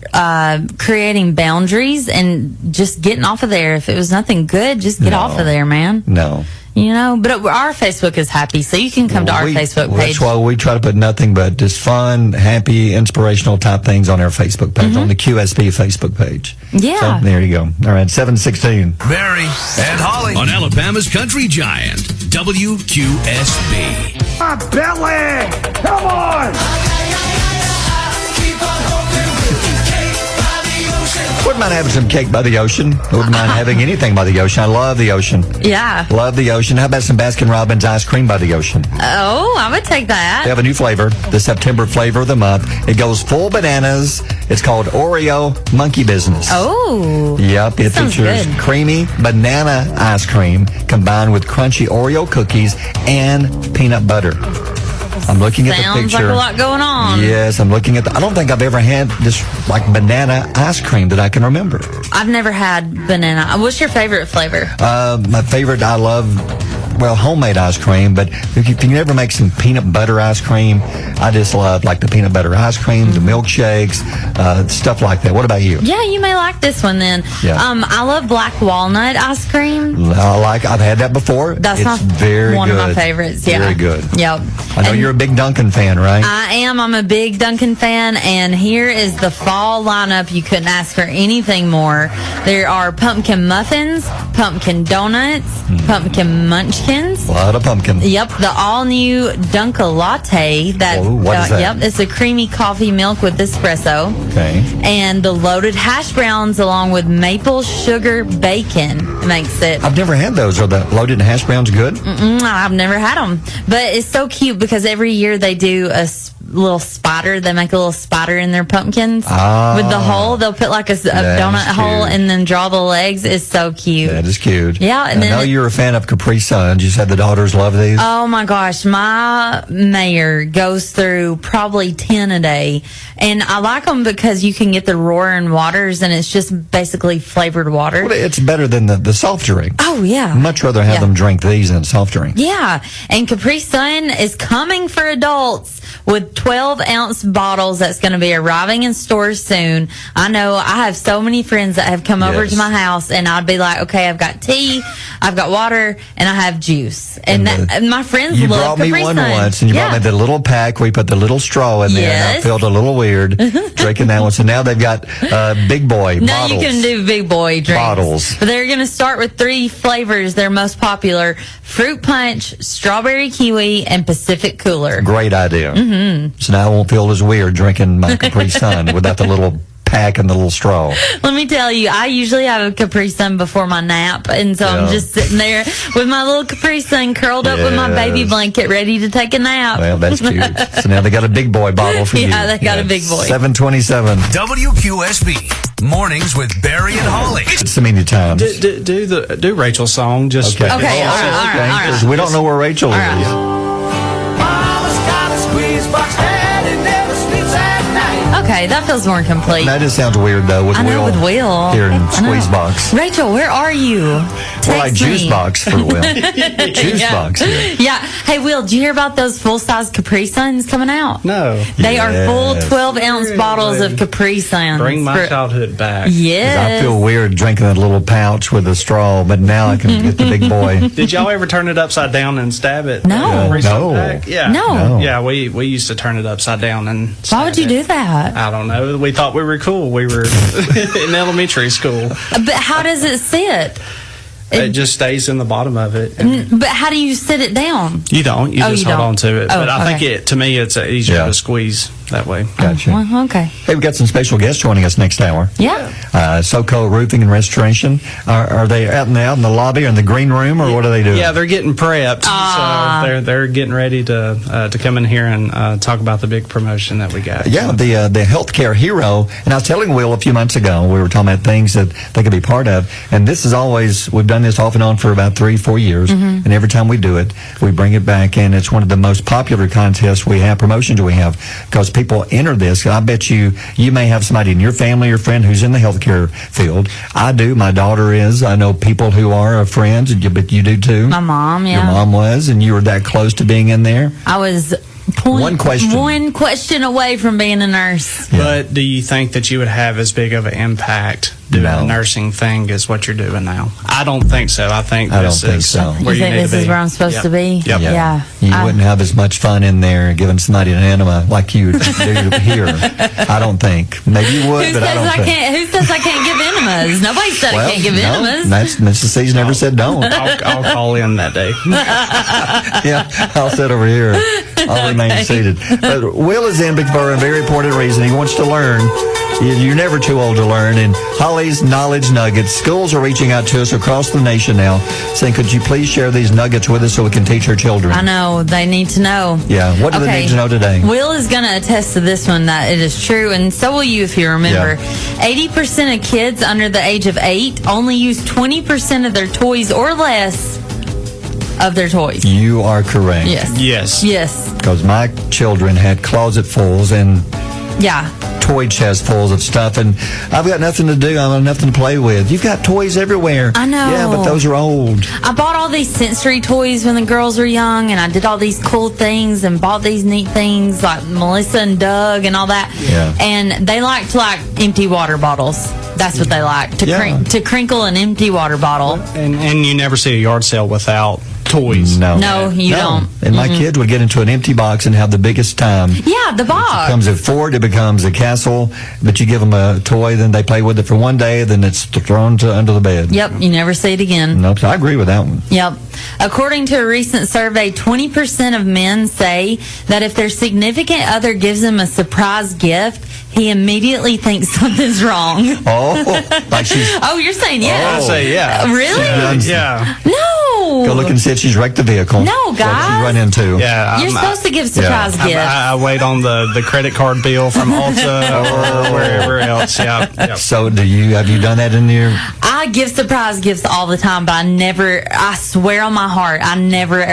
creating boundaries and just getting off of there. If it was nothing good, just get off of there, man. No. You know, but our Facebook is happy, so you can come to our Facebook page. That's why we try to put nothing but just fun, happy, inspirational type things on our Facebook page, on the QSB Facebook page. Yeah. So there you go. All right, 7:16. Barry and Holly on Alabama's Country Giant, WQSB. My belly! Come on! Wouldn't mind having some cake by the ocean. Wouldn't mind having anything by the ocean. I love the ocean. Yeah. Love the ocean. How about some Baskin-Robbins ice cream by the ocean? Oh, I would take that. They have a new flavor, the September flavor of the month. It goes full bananas. It's called Oreo Monkey Business. Oh. Yep, it Sounds features good. creamy banana ice cream combined with crunchy Oreo cookies and peanut butter. I'm looking at the Sounds picture. like a lot going on. Yes, I'm looking at I don't think I've ever had this like banana ice cream that I can remember. I've never had banana. What's your favorite flavor? My favorite, I love, homemade ice cream, but if you can ever make some peanut butter ice cream, I just love like the peanut butter ice cream, the milkshakes, stuff like that. What about you? Yeah, you may like this one then. Yeah. I love black walnut ice cream. I've had that before. That's it's very one good. of my favorites. Yeah. Very good. Yep. I know you're a big Dunkin' fan, right? I am. I'm a big Dunkin' fan, and here is the fall lineup. You couldn't ask for anything more. There are pumpkin muffins, pumpkin donuts, pumpkin munchkins. A lot of pumpkin. Yep, the all-new Dunkin' Latte. What is that? Yep, it's a creamy coffee milk with espresso. Okay. And the loaded hash browns along with maple sugar bacon makes it. I've never had those. Are the loaded hash browns good? I've never had them, but it's so cute because every year they do a little spider. They make a little spider in their pumpkins with the hole. They'll put like a donut hole and then draw the legs. It's so cute. That is cute. Yeah, and I know you're a fan of Capri Suns. You said the daughters love these. Oh my gosh, my mayor goes through probably 10 a day, and I like them because you can get the roaring waters, and it's just basically flavored water. Well, it's better than the soft drink. Oh yeah, I'd much rather have them drink these than soft drink. Yeah, and Capri Sun is coming for adults with 12-ounce bottles that's going to be arriving in stores soon. I know I have so many friends that have come over to my house, and I'd be like, okay, I've got tea, I've got water, and I have juice. And my friends you love brought Capri me one Sun. once, and you brought me the little pack where you put the little straw in there, and I felt a little weird drinking that one. So now they've got big boy Now bottles. you can do big boy drinks. Bottles. But they're going to start with 3 flavors. They're most popular: fruit punch, strawberry kiwi, and Pacific Cooler. Great idea. So now I won't feel as weird drinking my Capri Sun without the little pack and the little straw. Let me tell you, I usually have a Capri Sun before my nap, and so I'm just sitting there with my little Capri Sun curled up with my baby blanket ready to take a nap. Well, that's cute. So now they got a big boy bottle for you. Yeah, they got a big boy. 727. WQSB Mornings with Barry and Holly. So many times. Do Rachel's song. Just Okay, all right. Because we don't know where Rachel is. Okay, that feels more complete. That just sounds weird though. With I know, Will with Will. here in I know. Squeeze Box. Rachel, where are you? We're like Text Juice me. Box for Will. Juice Box here. Yeah. Hey, Will, did you hear about those full-size Capri Suns coming out? No. They are full Yes. 12-ounce bottles of Capri Suns. Bring my For- childhood back. Yes. I feel weird drinking that little pouch with a straw, but now I can get the big boy. Did y'all ever turn it upside down and stab it? No. No. Yeah. No. Yeah, we used to turn it upside down and Why stab would you it. do that? I don't know. We thought we were cool. We were in elementary school. But how does it sit? It just stays in the bottom of it. But how do you sit it down? You don't. You Oh, just you hold don't. on to it. Oh, But I think okay. to me, it's easier Yeah. to squeeze that way. Gotcha. Well, okay. Hey, we've got some special guests joining us next hour. Yeah. SoCo Roofing and Restoration. Are they out in the lobby or in the green room, or what are they doing? Yeah, they're getting prepped. So they're getting ready to come in here and talk about the big promotion that we got. Yeah, the healthcare hero. And I was telling Will a few months ago, we were talking about things that they could be part of. And this is always, we've done this off and on for about 3-4 years. And every time we do it, we bring it back. And it's one of the most popular contests we have, promotions we have, because people enter this. I bet you may have somebody in your family or friend who's in the healthcare field. I do. My daughter is. I know people who are friends, but you do too. My mom, yeah. Your mom was, and you were that close to being in there. I was One question. one question away from being a nurse. But do you think that you would have as big of an impact doing No. a nursing thing as what you're doing now? I don't think so. I think I this don't think is so. where You think need this to is be. where I'm supposed Yep. to be? Yep. Yeah. You wouldn't have as much fun in there giving somebody an enema like you do here. I don't think. Maybe you would, Who but says I don't I think. can't? Who says I can't give enemas? Nobody said I can't give no, enemas. That's Mrs. C's never said don't. I'll call in that day. Yeah, I'll sit over here. I'll remain seated. But Will is in for a very important reason. He wants to learn. You're never too old to learn. And Holli's Knowledge Nuggets. Schools are reaching out to us across the nation now, saying, could you please share these nuggets with us so we can teach our children? I know. They need to know. Yeah, what do they need to know today? Will is going to attest to this one that it is true, and so will you if you remember. 80% of kids under the age of 8 only use 20% of their toys or less of their toys. You are correct. Yes. Yes. Yes. Because my children had closet fulls and Yeah. toy chest fulls of stuff, and I've got nothing to do. I have nothing to play with. You've got toys everywhere. I know. Yeah, but those are old. I bought all these sensory toys when the girls were young, and I did all these cool things and bought these neat things like Melissa and Doug and all that. Yeah. And they like empty water bottles. That's what they like, to crinkle an empty water bottle. And you never see a yard sale without toys. No, you don't. And my kids would get into an empty box and have the biggest time. Yeah, the It box. becomes a fort, it becomes a castle, but you give them a toy, then they play with it for one day, then it's thrown under the bed. Yep, you never see it again. Nope, so I agree with that one. Yep. According to a recent survey, 20% of men say that if their significant other gives them a surprise gift, he immediately thinks something's wrong. Oh, like she's... Oh, you're saying yes. I say yeah. Really? Yeah. No. Go look and see if she's wrecked the vehicle. No, What guys. you run into. Yeah. You're supposed to give surprise gifts. I wait on the credit card bill from Ulta or wherever else. Yeah. Yep. So have you done that in your... I give surprise gifts all the time, but I swear on my heart, I never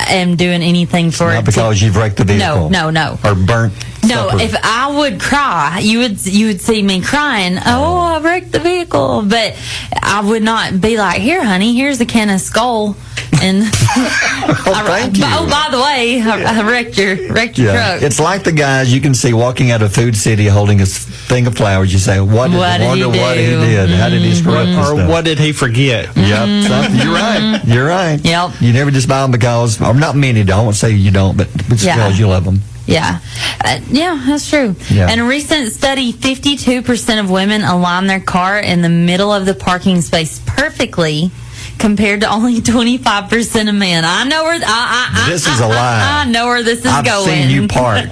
am doing anything for Not it. because you've wrecked the vehicle. No. Or burnt No, supper. if I would cry, you would see me crying. Oh, I wrecked the vehicle, but I would not be like, "Here, honey, here's a can of Skull." And thank you. Oh, by the way, I wrecked your truck. It's like the guys you can see walking out of Food City holding a thing of flowers. You say, what did he did? How did he screw up this Or stuff? what did he forget? Yep, you're right. You're right. Yep. You never just buy them because, or not many, I won't say you don't, but it's because you love them. Yeah. Yeah, that's true. Yeah. In a recent study, 52% of women align their car in the middle of the parking space perfectly, compared to only 25% of men. I know where This is a lie. I know where this is I've going. seen you park.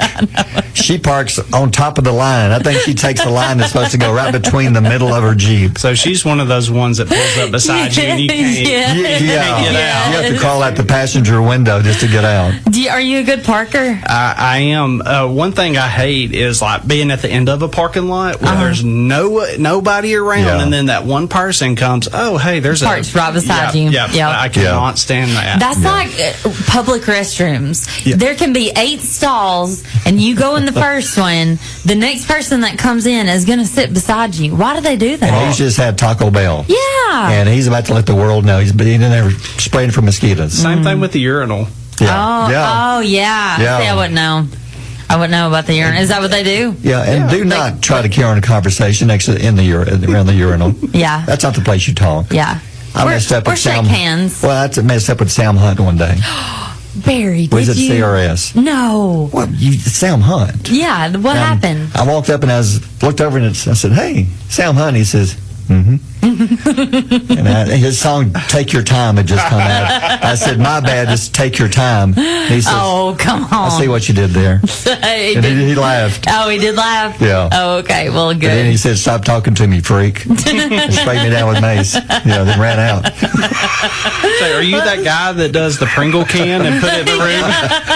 She parks on top of the line. I think she takes the line that's supposed to go right between the middle of her Jeep. So she's one of those ones that pulls up beside you and you can't. Yeah. Yeah. get out. You have to crawl out the passenger window just to get out. Are you a good parker? I am. One thing I hate is like being at the end of a parking lot where there's nobody around, Yeah. and then that one person comes. Oh, hey, there's Parks right beside beside you. Yeah, Yep. I cannot stand that. That's like public restrooms. Yeah. There can be 8 stalls, and you go in the first one. The next person that comes in is going to sit beside you. Why do they do that? And he's just had Taco Bell. Yeah. And he's about to let the world know he's been in there spraying for mosquitoes. Same thing with the urinal. Oh, yeah. Yeah. See, I wouldn't know. I wouldn't know about the urinal. Is that what they do? Yeah, and do not try to carry on a conversation next to around the urinal. Yeah. That's not the place you talk. Yeah. I messed up or with shake Sam. hands. Well, I messed up with Sam Hunt one day. Barry, Was did at you? CRS. No. Well, Sam Hunt. Yeah, what happened? I walked up and looked over and I said, "Hey, Sam Hunt." He says, "Mm-hmm." And his song "Take Your Time" had just come out. I said, "My bad, just take your time." He says, Oh, come on. "I see what you did there." He And did- he laughed. Oh, he did laugh? Yeah. Oh, okay. Well, good. And then he said, "Stop talking to me, freak." And sprayed me down with mace. Then ran out. So are you that guy that does the Pringle can and put it in the room?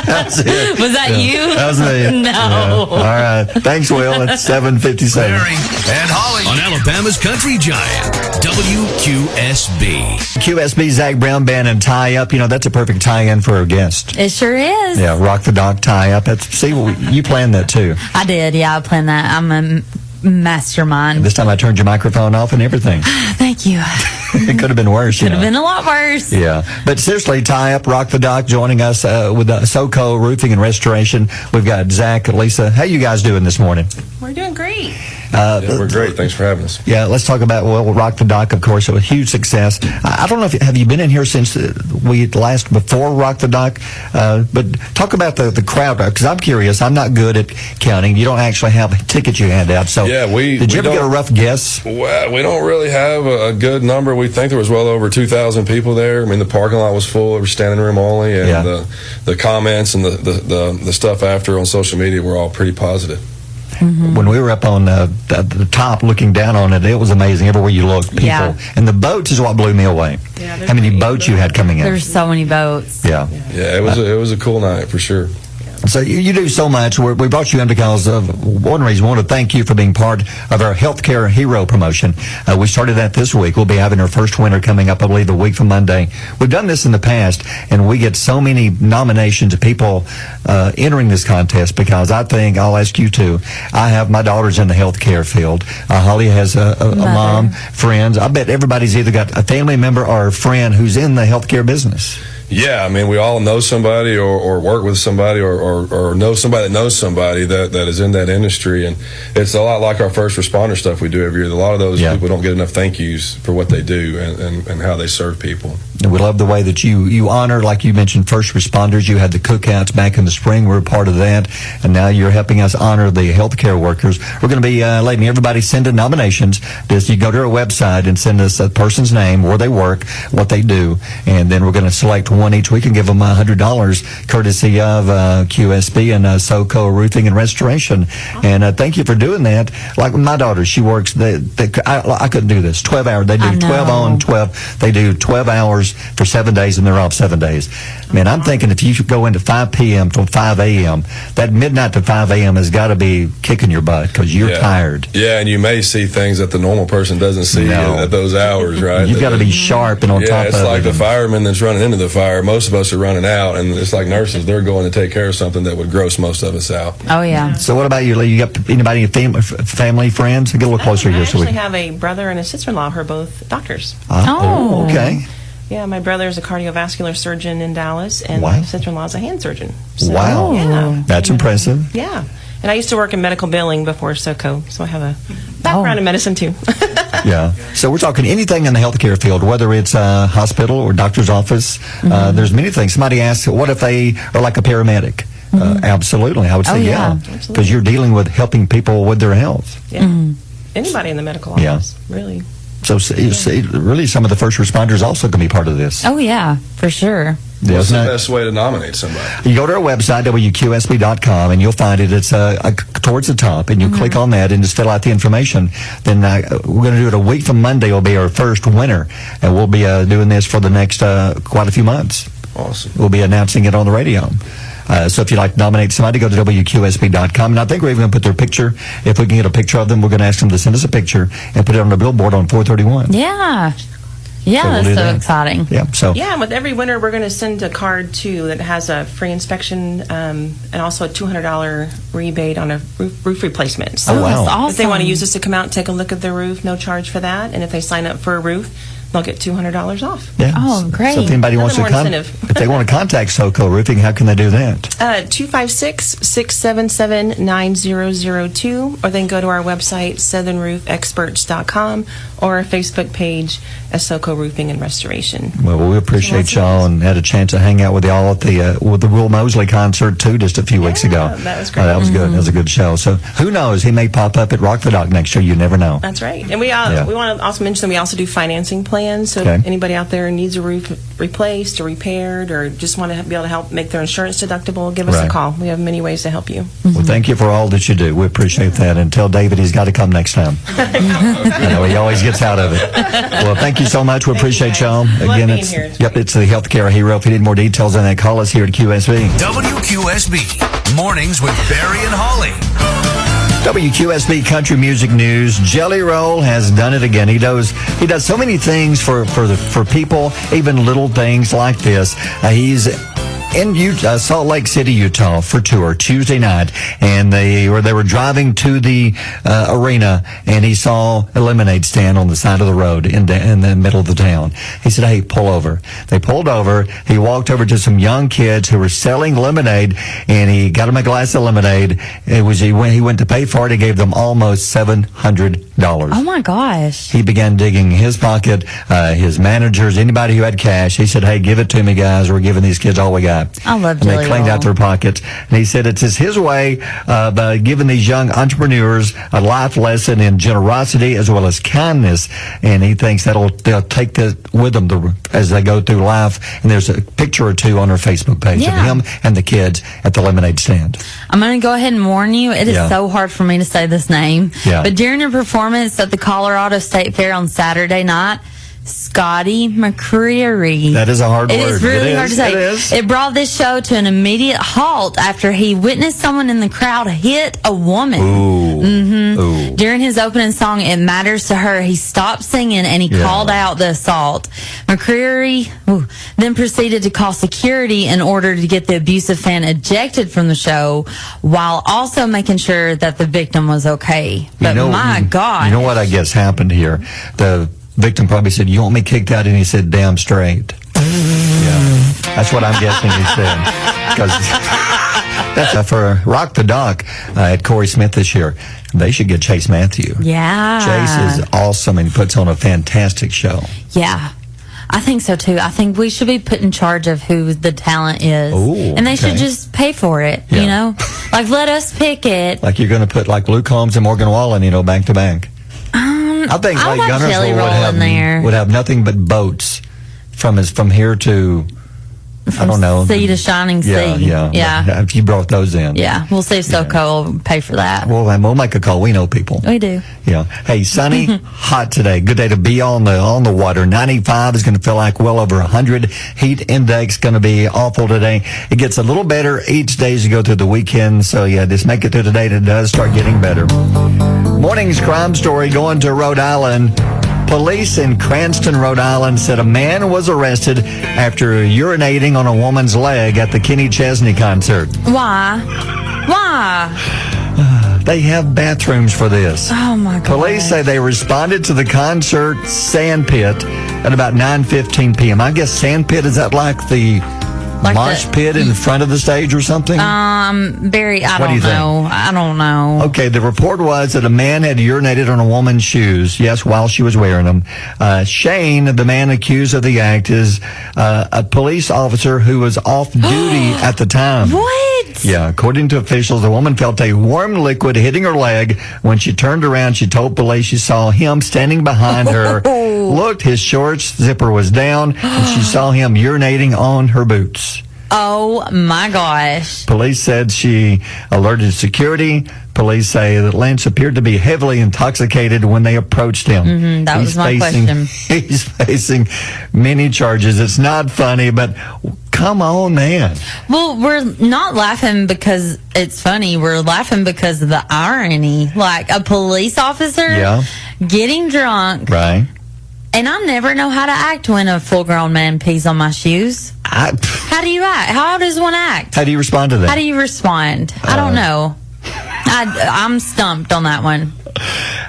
That's it. Was that you? That was me. No. Yeah. All right. Thanks, Will. It's 7:57. Barry and Holli on Alabama's Country Giant, WQSB. QSB, Zach Brown Band, and Tie Up. That's a perfect tie-in for our guest. It sure is. Yeah, Rock the Dock, Tie Up. You planned that too. I did. Yeah, I planned that. I'm a mastermind. This time I turned your microphone off and everything. Thank you. It could have been worse. Could have been a lot worse. Yeah, but seriously, Tie Up, Rock the Dock, joining us with SoCo Roofing and Restoration. We've got Zach, Lisa. How you guys doing this morning? We're doing great. We're great. Thanks for having us. Yeah, let's talk about Rock the Dock. Of course, it was a huge success. I don't know if have you been in here since we last before Rock the Dock, but talk about the crowd because I'm curious. I'm not good at counting. You don't actually have tickets you hand out. So Yeah, did you ever get a rough guess? Well, we don't really have a good number. We think there was well over 2,000 people there. I mean, the parking lot was full. It was standing room only, and Yeah. the comments and the stuff after on social media were all pretty positive. When we were up on the top looking down on it, it was amazing. Everywhere you looked, people. Yeah. And the boats is what blew me away. Yeah, How many boats you had coming in? There's so many boats. Yeah. Yeah, it was a cool night for sure. So you do so much. We brought you in because of one reason. We want to thank you for being part of our Healthcare Hero promotion. We started that this week. We'll be having our first winner coming up, I believe, a week from Monday. We've done this in the past, and we get so many nominations of people entering this contest because I think, I'll ask you too, I have my daughters in the healthcare field. Holly has a mom, friends. I bet everybody's either got a family member or a friend who's in the healthcare business. Yeah, I mean, we all know somebody or work with somebody or know somebody that knows somebody that is in that industry. And it's a lot like our first responder stuff we do every year. A lot of those people don't get enough thank yous for what they do and how they serve people. And we love the way that you honor, like you mentioned, first responders. You had the cookouts back in the spring. We were part of that. And now you're helping us honor the healthcare workers. We're going to be letting everybody send in nominations. Just you go to our website and send us a person's name, where they work, what they do. And then we're going to select one each week and give them $100 courtesy of QSB and SoCo Roofing and Restoration. And thank you for doing that. Like my daughter, she works, I couldn't do this. 12 hours. They do 12 on, 12. They do 12 hours for 7 days, and they're off 7 days. Man, I'm thinking if you should go into 5 p.m. till 5 a.m., that midnight to 5 a.m. has got to be kicking your butt because you're tired. Yeah, and you may see things that the normal person doesn't see at those hours, right? You've got to be sharp and on top of it. Yeah, it's like the fireman that's running into the fire. Most of us are running out, and it's like nurses. They're going to take care of something that would gross most of us out. Oh, yeah. So what about you? You got anybody, family, friends? Get a little closer I here. actually have a brother and a sister-in-law who are both doctors. Oh, okay. Yeah, my brother's a cardiovascular surgeon in Dallas, and Wow. my sister-in-law is a hand surgeon. So, Wow. Yeah. That's impressive. Yeah. And I used to work in medical billing before SoCo, so I have a background in medicine, too. Yeah. So we're talking anything in the healthcare field, whether it's a hospital or doctor's office. There's many things. Somebody asks, what if they are like a paramedic? Absolutely. I would say, yeah. because you're dealing with helping people with their health. Yeah. Anybody in the medical office, really. So really some of the first responders also can be part of this. Oh, yeah, for sure. What's the best way to nominate somebody? You go to our website, WQSB.com, and you'll find it. It's towards the top, and you click on that and just fill out the information. Then we're going to do it a week from Monday will be our first winner, and we'll be doing this for the next quite a few months. Awesome. We'll be announcing it on the radio. So if you'd like to nominate somebody, go to WQSB.com. And I think we're even going to put their picture. If we can get a picture of them, we're going to ask them to send us a picture and put it on the billboard on 431. Yeah. Yeah, we'll that's do so that. exciting. Yeah, so Yeah, and with every winner, we're going to send a card too that has a free inspection and also a $200 rebate on a roof replacement. So Oh, wow. That's awesome. if they want to use us to come out and take a look at their roof, no charge for that. And if they sign up for a roof, they'll get $200 off. yeah. Oh, great. So if anybody wants to Nothing more incentive. if they want to contact SoCo Roofing, how can they do that? 256-677-9002, or then go to our website, southernroofexperts.com, or our Facebook page, SoCo Roofing and Restoration. Well, we appreciate y'all and had a chance to hang out with y'all at the Will Mosley concert too just a few weeks ago. that was great. That was good. That was a good show. So who knows? He may pop up at Rock the Dock next year. You never know. That's right. And we Yeah. want to also mention that we also do financing plans. So Okay. if anybody out there needs a roof replaced or repaired or just want to be able to help make their insurance deductible, give us Right. a call. We have many ways to help you. Well, thank you for all that you do. We appreciate that. And tell David he's got to come next time. I know he always gets out of it. Well, thank you so much. We appreciate y'all. Love Again, being it's here. it's the Healthcare Hero. If you need more details on that, call us here at QSB. WQSB Mornings with Barry and Holli. WQSB Country Music News. Jelly Roll has done it again. He does so many things for people, even little things like this. He's in Salt Lake City, Utah, for tour Tuesday night, and they were driving to the arena, and he saw a lemonade stand on the side of the road in the middle of the town. He said, "Hey, pull over." They pulled over. He walked over to some young kids who were selling lemonade, and he got them a glass of lemonade. He went to pay for it. He gave them almost $700. Oh my gosh. He began digging his pocket, his managers, anybody who had cash. He said, "Hey, give it to me, guys. We're giving these kids all we got." I love And they Jelly cleaned Roll. out their pockets. And he said it's his way of giving these young entrepreneurs a life lesson in generosity as well as kindness. And he thinks they'll take that with them as they go through life. And there's a picture or two on our Facebook page of Yeah. him and the kids at the lemonade stand. I'm going to go ahead and warn you. It is Yeah. so hard for me to say this name. Yeah. But during a performance at the Colorado State Fair on Saturday night, Scotty McCreery. That is a hard It word. is really hard to say. It is. It brought this show to an immediate halt after he witnessed someone in the crowd hit a woman. Ooh. Ooh. During his opening song, It Matters to Her, he stopped singing and he called out the assault. McCreery then proceeded to call security in order to get the abusive fan ejected from the show while also making sure that the victim was okay. But my God. You know what I guess happened here? The victim probably said, "You want me kicked out?" And he said, "Damn straight." Yeah. That's what I'm guessing he said. Because that's for Rock the Dock at Corey Smith this year. They should get Chase Matthew. Yeah. Chase is awesome and he puts on a fantastic show. Yeah. I think so too. I think we should be put in charge of who the talent is. Ooh, and they should okay. just pay for it, Yeah. you know? Like, let us pick it. Like you're going to put like Luke Combs and Morgan Wallen, back to back. I think I like like Gunnersville Jelly Roll in there. would have nothing but boats from here to I don't know. Sea to Shining Sea. Yeah. If you brought those in. Yeah. We'll see if SoCo will pay for that. Well, we'll make a call. We know people. We do. Yeah. Hey, sunny, hot today. Good day to be on the water. 95 is going to feel like well over 100. Heat index going to be awful today. It gets a little better each day as you go through the weekend. So yeah, just make it through today. It does start getting better. Morning's crime story going to Rhode Island. Police in Cranston, Rhode Island said a man was arrested after urinating on a woman's leg at the Kenny Chesney concert. Why? They have bathrooms for this. Oh my God. Police say they responded to the concert sand pit at about 9:15 p.m. I guess sand pit, is that like the mosh pit in front of the stage or something? Barry, I What do you don't think? know. I don't know. Okay, the report was that a man had urinated on a woman's shoes, yes, while she was wearing them. Shane, the man accused of the act, is a police officer who was off duty at the time. What? Yeah, according to officials, the woman felt a warm liquid hitting her leg. When she turned around, she told police she saw him standing behind her. Looked, his shorts zipper was down, and she saw him urinating on her boots. Oh my gosh. Police said she alerted security. Police say that Lance appeared to be heavily intoxicated when they approached him. That was my question. He's facing many charges. It's not funny, but come on, man. Well, we're not laughing because it's funny. We're laughing because of the irony. Like a police officer getting drunk, Right. And I never know how to act when a full-grown man pees on my shoes. How do you act? How does one act? How do you respond to that? How do you respond? I don't know. I'm stumped on that one.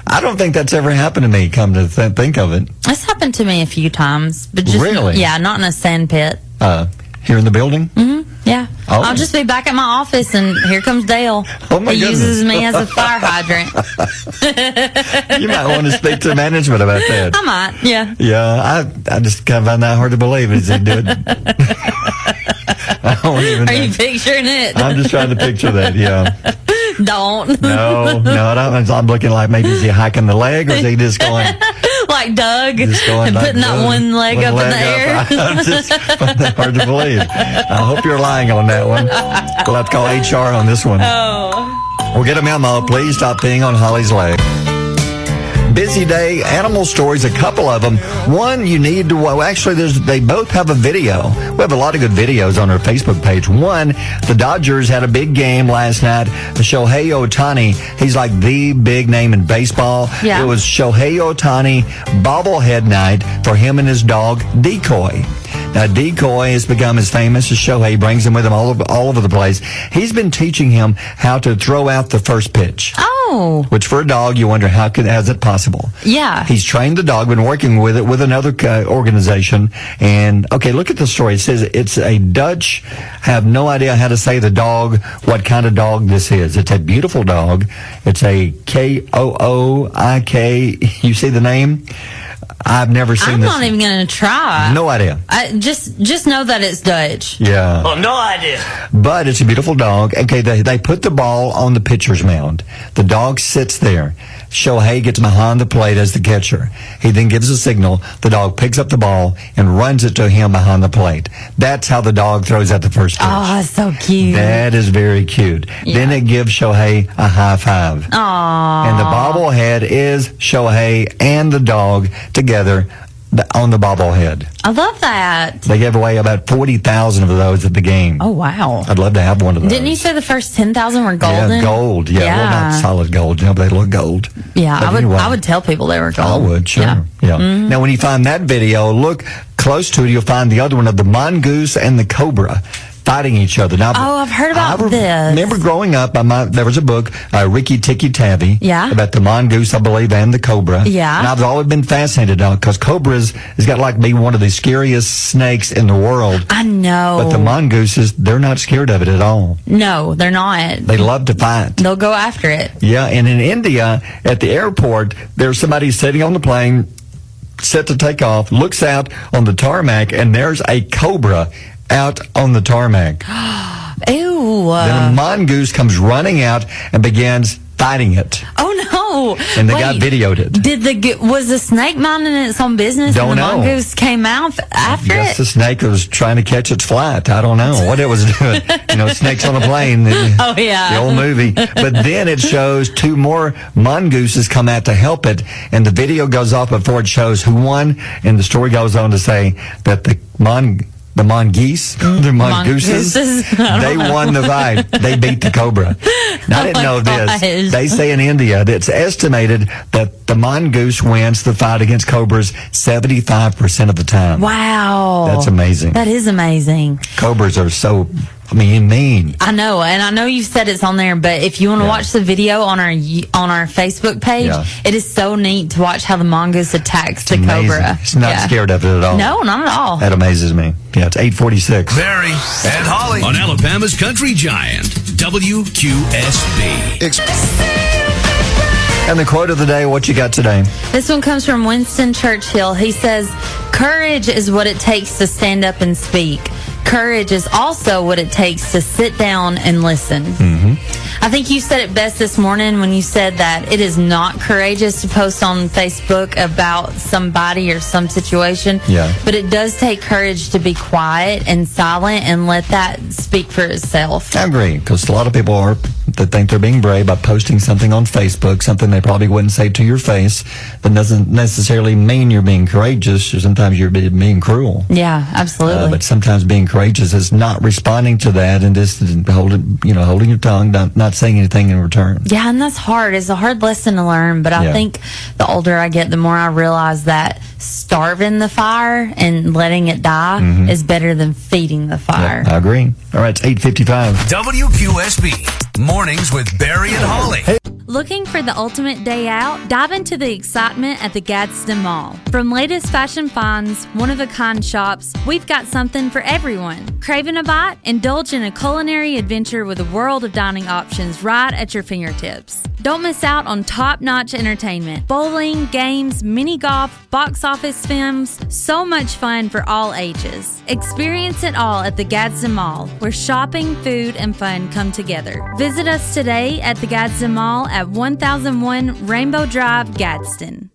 I don't think that's ever happened to me, come to think of it. It's happened to me a few times. But just, really? Yeah, not in a sand pit. Here in the building? Mm-hmm. Yeah. Oh. I'll just be back at my office, and here comes Dale. Oh, my He goodness. uses me as a fire hydrant. You might want to speak to management about that. I might, yeah. Yeah, I just kind of find that hard to believe. Is he do it? I don't even Are know. you picturing it? I'm just trying to picture that, yeah. Don't. No, I don't. I'm looking like maybe is he hiking the leg or is he just going... Like Doug, Just going and like putting that Doug, one leg up in the air. I just find that hard to believe. I hope you're lying on that one. We'll have to call HR on this one. Oh. We'll get a memo. Please stop peeing on Holly's leg. Busy day, animal stories, a couple of them. One you need to, well, actually, they both have a video. We have a lot of good videos on our Facebook page. One, the Dodgers had a big game last night. Shohei Ohtani, he's like the big name in baseball. Yeah. It was Shohei Ohtani bobblehead night for him and his dog, Decoy. Now, Decoy has become as famous as Shohei. He brings him with him all over the place. He's been teaching him how to throw out the first pitch. Oh. Which for a dog, you wonder, how is it possible? Yeah. He's trained the dog, been working with it with another organization. And, okay, look at the story. It says it's a Dutch, have no idea how to say the dog, what kind of dog this is. It's a beautiful dog. It's a K-O-O-I-K. You see the name? I've never seen I'm this. not even going to try. No idea. I just know that it's Dutch. Yeah. Oh, no idea. But it's a beautiful dog. Okay, they put the ball on the pitcher's mound. The dog sits there. Shohei gets behind the plate as the catcher. He then gives a signal. The dog picks up the ball and runs it to him behind the plate. That's how the dog throws out the first pitch. Oh, that's so cute. That is very cute. Yeah. Then it gives Shohei a high five. Aww. And the bobblehead is Shohei and the dog together on the bobblehead. I love that. They gave away about 40,000 of those at the game. Oh, wow. I'd love to have one of those. Didn't you say the first 10,000 were golden? Yeah, gold. Yeah, well, not solid gold. You know, but they look gold. Yeah, But I would tell people they were gold. I would, sure. Yeah. Mm-hmm. Now, when you find that video, look close to it. You'll find the other one of the mongoose and the cobra fighting each other. Now, I've heard about this. Remember growing up, there was a book, Ricky Tikki Tavi, Yeah. about the mongoose, I believe, and the cobra. Yeah. And I've always been fascinated because cobras has got like be one of the scariest snakes in the world. I know. But the mongooses, they're not scared of it at all. No, they're not. They love to fight. They'll go after it. Yeah, and in India, at the airport, there's somebody sitting on the plane, set to take off, looks out on the tarmac, and there's a cobra out on the tarmac. Ew. Then a mongoose comes running out and begins fighting it. Oh, no. And the guy videoed it. Was the snake minding its own business Don't when the know. mongoose came out after Yes, it? the snake was trying to catch its flight. I don't know what it was doing. Snakes on a plane. Oh, yeah. The old movie. But then it shows two more mongooses come out to help it, and the video goes off before it shows who won, and the story goes on to say that the mongooses, the mongooses, they won the fight. They beat the cobra. Now, I didn't know this. They say in India that it's estimated that the mongoose wins the fight against cobras 75% of the time. Wow. That's amazing. That is amazing. Cobras are so, mean. I know, and I know you said it's on there, but if you want to watch the video on our Facebook page, it is so neat to watch how the mongoose attacks the cobra. It's not scared of it at all. No, not at all. That amazes me. Yeah, it's 8:46. Barry and Holli on Alabama's Country Giant, WQSB. And the quote of the day, what you got today? This one comes from Winston Churchill. He says, "Courage is what it takes to stand up and speak. Courage is also what it takes to sit down and listen." Mm-hmm. I think you said it best this morning when you said that it is not courageous to post on Facebook about somebody or some situation. Yeah. But it does take courage to be quiet and silent and let that speak for itself. I agree, because a lot of people are that think they're being brave by posting something on Facebook, something they probably wouldn't say to your face. That doesn't necessarily mean you're being courageous, or sometimes you're being cruel. Yeah, absolutely. But sometimes being courageous is not responding to that and just holding your tongue, not saying anything in return. Yeah, and that's hard. It's a hard lesson to learn, but I think the older I get, the more I realize that starving the fire and letting it die is better than feeding the fire. Yeah, I agree. All right, it's 8:55. WQSB Mornings with Barry and Holli. Looking for the ultimate day out? Dive into the excitement at the Gadsden Mall. From latest fashion finds, one-of-a-kind shops, we've got something for everyone. Craving a bite? Indulge in a culinary adventure with a world of dining options right at your fingertips. Don't miss out on top-notch entertainment. Bowling, games, mini golf, box office films, so much fun for all ages. Experience it all at the Gadsden Mall, where shopping, food, and fun come together. Visit us today at the Gadsden Mall at 1001 Rainbow Drive, Gadsden.